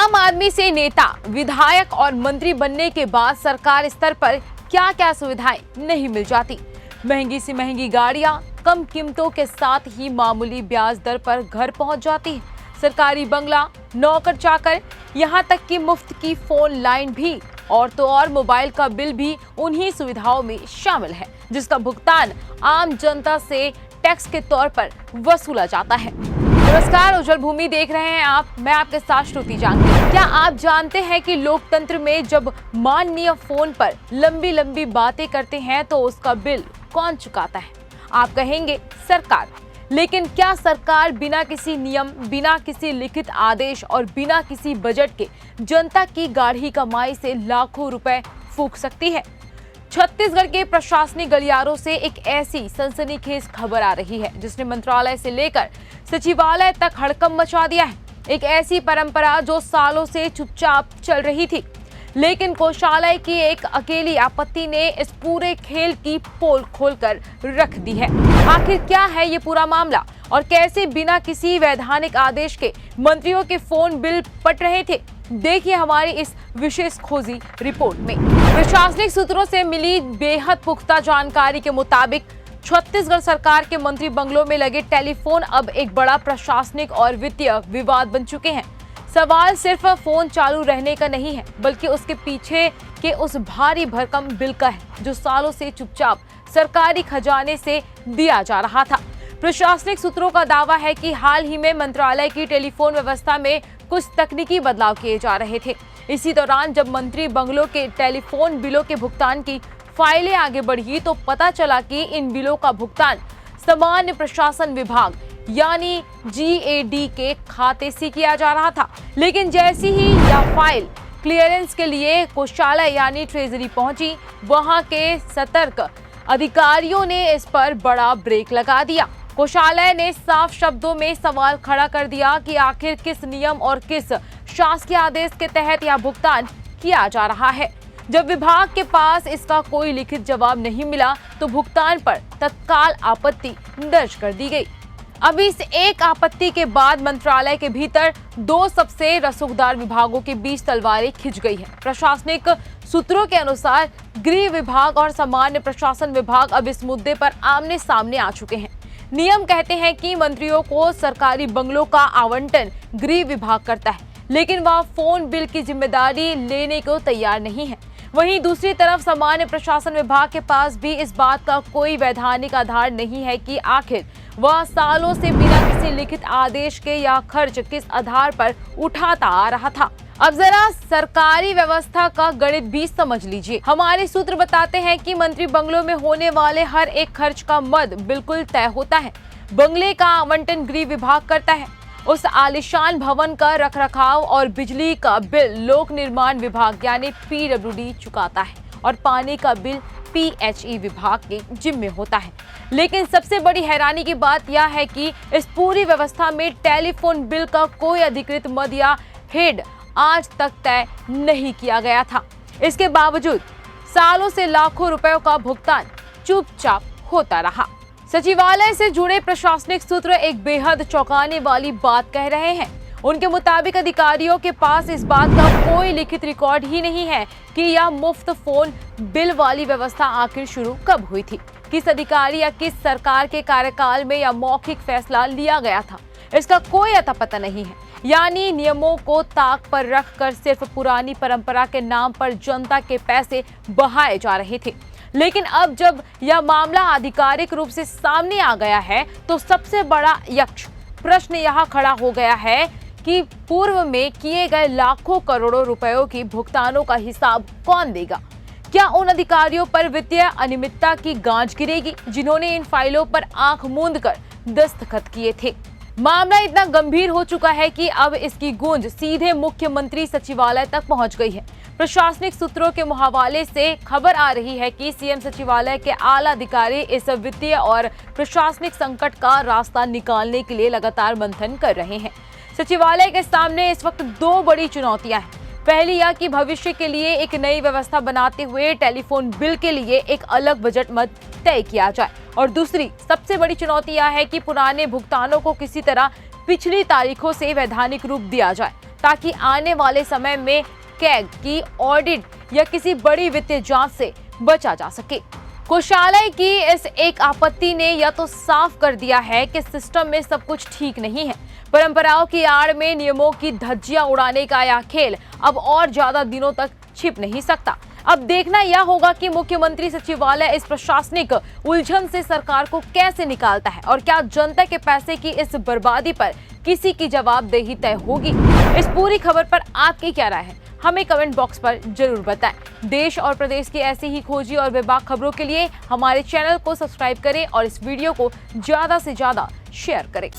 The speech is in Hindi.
आम आदमी से नेता, विधायक और मंत्री बनने के बाद सरकार स्तर पर क्या क्या सुविधाएं नहीं मिल जाती। महंगी से महंगी गाड़ियां कम कीमतों के साथ ही मामूली ब्याज दर पर घर पहुंच जाती है। सरकारी बंगला, नौकर चाकर, यहां तक कि मुफ्त की फोन लाइन भी और तो और मोबाइल का बिल भी उन्हीं सुविधाओं में शामिल है, जिसका भुगतान आम जनता से टैक्स के तौर पर वसूला जाता है। नमस्कार, उज्जवल भूमि देख रहे हैं आप। मैं आपके साथ श्रुति जांगली। क्या आप जानते हैं कि लोकतंत्र में जब माननीय फोन पर लंबी लंबी बातें करते हैं तो उसका बिल कौन चुकाता है? आप कहेंगे सरकार। लेकिन क्या सरकार बिना किसी नियम, बिना किसी लिखित आदेश और बिना किसी बजट के जनता की गाढ़ी कमाई से लाखों रुपए फूंक सकती है? छत्तीसगढ़ के प्रशासनिक गलियारों से एक ऐसी सनसनीखेज खबर आ रही है जिसने मंत्रालय से लेकर सचिवालय तक हड़कंप मचा दिया है। एक ऐसी परंपरा जो सालों से चुपचाप चल रही थी, लेकिन कोषालय की एक अकेली आपत्ति ने इस पूरे खेल की पोल खोलकर रख दी है। आखिर क्या है ये पूरा मामला और कैसे बिना किसी वैधानिक आदेश के मंत्रियों के फोन बिल पट रहे थे? देखिए हमारी इस विशेष खोजी रिपोर्ट में। प्रशासनिक सूत्रों से मिली बेहद पुख्ता जानकारी के मुताबिक छत्तीसगढ़ सरकार के मंत्री बंगलों में लगे टेलीफोन अब एक बड़ा प्रशासनिक और वित्तीय विवाद बन चुके हैं। सवाल सिर्फ फोन चालू रहने का नहीं है, बल्कि उसके पीछे के उस भारी भरकम बिल का है जो सालों से चुपचाप सरकारी खजाने से दिया जा रहा था। प्रशासनिक सूत्रों का दावा है कि हाल ही में मंत्रालय की टेलीफोन व्यवस्था में कुछ तकनीकी बदलाव किए जा रहे थे। इसी दौरान जब मंत्री बंगलों के टेलीफोन बिलों के भुगतान की फाइलें आगे बढ़ी तो पता चला कि इन बिलों का भुगतान सामान्य प्रशासन विभाग यानी GAD के खाते से किया जा रहा था। लेकिन जैसी ही यह फाइल क्लियरेंस के लिए कोषालय यानी ट्रेजरी पहुंची, वहां के सतर्क अधिकारियों ने इस पर बड़ा ब्रेक लगा दिया। कोषालय ने साफ शब्दों में सवाल खड़ा कर दिया कि आखिर किस नियम और किस शासकीय आदेश के तहत यह भुगतान किया जा रहा है। जब विभाग के पास इसका कोई लिखित जवाब नहीं मिला तो भुगतान पर तत्काल आपत्ति दर्ज कर दी गई। अब इस एक आपत्ति के बाद मंत्रालय के भीतर दो सबसे रसूखदार विभागों के बीच तलवारें खिंच गई है। प्रशासनिक सूत्रों के अनुसार गृह विभाग और सामान्य प्रशासन विभाग अब इस मुद्दे पर आमने सामने आ चुके हैं। नियम कहते हैं कि मंत्रियों को सरकारी बंगलों का आवंटन गृह विभाग करता है, लेकिन वह फोन बिल की जिम्मेदारी लेने को तैयार नहीं है। वहीं दूसरी तरफ सामान्य प्रशासन विभाग के पास भी इस बात का कोई वैधानिक आधार नहीं है कि आखिर वह सालों से बिना किसी लिखित आदेश के यह खर्च किस आधार पर उठाता आ रहा था। अब जरा सरकारी व्यवस्था का गणित भी समझ लीजिए। हमारे सूत्र बताते हैं कि मंत्री बंगलों में होने वाले हर एक खर्च का मद बिल्कुल तय होता है। बंगले का आवंटन गृह विभाग करता है, उस आलीशान भवन का रखरखाव और बिजली का बिल लोक निर्माण विभाग यानी PWD चुकाता है और पानी का बिल PHE विभाग के जिम्मे होता है। लेकिन सबसे बड़ी हैरानी की बात यह है कि इस पूरी व्यवस्था में टेलीफोन बिल का कोई अधिकृत मद या हेड आज तक तय नहीं किया गया था। इसके बावजूद सालों से लाखों रुपयों का भुगतान चुपचाप होता रहा। सचिवालय से जुड़े प्रशासनिक सूत्र एक बेहद चौंकाने वाली बात कह रहे हैं। उनके मुताबिक अधिकारियों के पास इस बात का कोई लिखित रिकॉर्ड ही नहीं है कि यह मुफ्त फोन बिल वाली व्यवस्था आखिर शुरू कब हुई थी, किस अधिकारी या किस सरकार के कार्यकाल में यह मौखिक फैसला लिया गया था। इसका कोई अता पता नहीं है। यानी नियमों को ताक पर रखकर सिर्फ पुरानी परंपरा के नाम पर जनता के पैसे बहाए जा रहे थे। लेकिन अब जब यह मामला आधिकारिक रूप से सामने आ गया है तो सबसे बड़ा यक्ष प्रश्न यह खड़ा हो गया है कि पूर्व में किए गए लाखों करोड़ों रुपयों की भुगतानों का हिसाब कौन देगा? क्या उन अधिकारियों पर वित्तीय अनियमितता की गांज गिरेगी जिन्होंने इन फाइलों पर आंख मूंद कर दस्तखत किए थे? मामला इतना गंभीर हो चुका है कि अब इसकी गूंज सीधे मुख्यमंत्री सचिवालय तक पहुंच गई है। प्रशासनिक सूत्रों के हवाले से खबर आ रही है कि CM सचिवालय के आला अधिकारी इस वित्तीय और प्रशासनिक संकट का रास्ता निकालने के लिए लगातार मंथन कर रहे हैं। सचिवालय के सामने इस वक्त दो बड़ी चुनौतियां हैं। पहली यह कि भविष्य के लिए एक नई व्यवस्था बनाते हुए टेलीफोन बिल के लिए एक अलग बजट मद तय किया जाए, और दूसरी सबसे बड़ी चुनौती यह है कि पुराने भुगतानों को किसी तरह पिछली तारीखों से वैधानिक रूप दिया जाए ताकि आने वाले समय में कैग की ऑडिट या किसी बड़ी वित्तीय जांच से बचा जा सके। कोषालय की इस एक आपत्ति ने यह तो साफ कर दिया है कि सिस्टम में सब कुछ ठीक नहीं है। परंपराओं की आड़ में नियमों की धज्जियां उड़ाने का यह खेल अब और ज्यादा दिनों तक छिप नहीं सकता। अब देखना यह होगा कि मुख्यमंत्री सचिवालय इस प्रशासनिक उलझन से सरकार को कैसे निकालता है और क्या जनता के पैसे की इस बर्बादी पर किसी की जवाबदेही तय होगी। इस पूरी खबर पर आपकी क्या राय है, हमें कमेंट बॉक्स पर जरूर बताएं। देश और प्रदेश की ऐसी ही खोजी और बेबाक खबरों के लिए हमारे चैनल को सब्सक्राइब करें और इस वीडियो को ज्यादा से ज्यादा शेयर करें।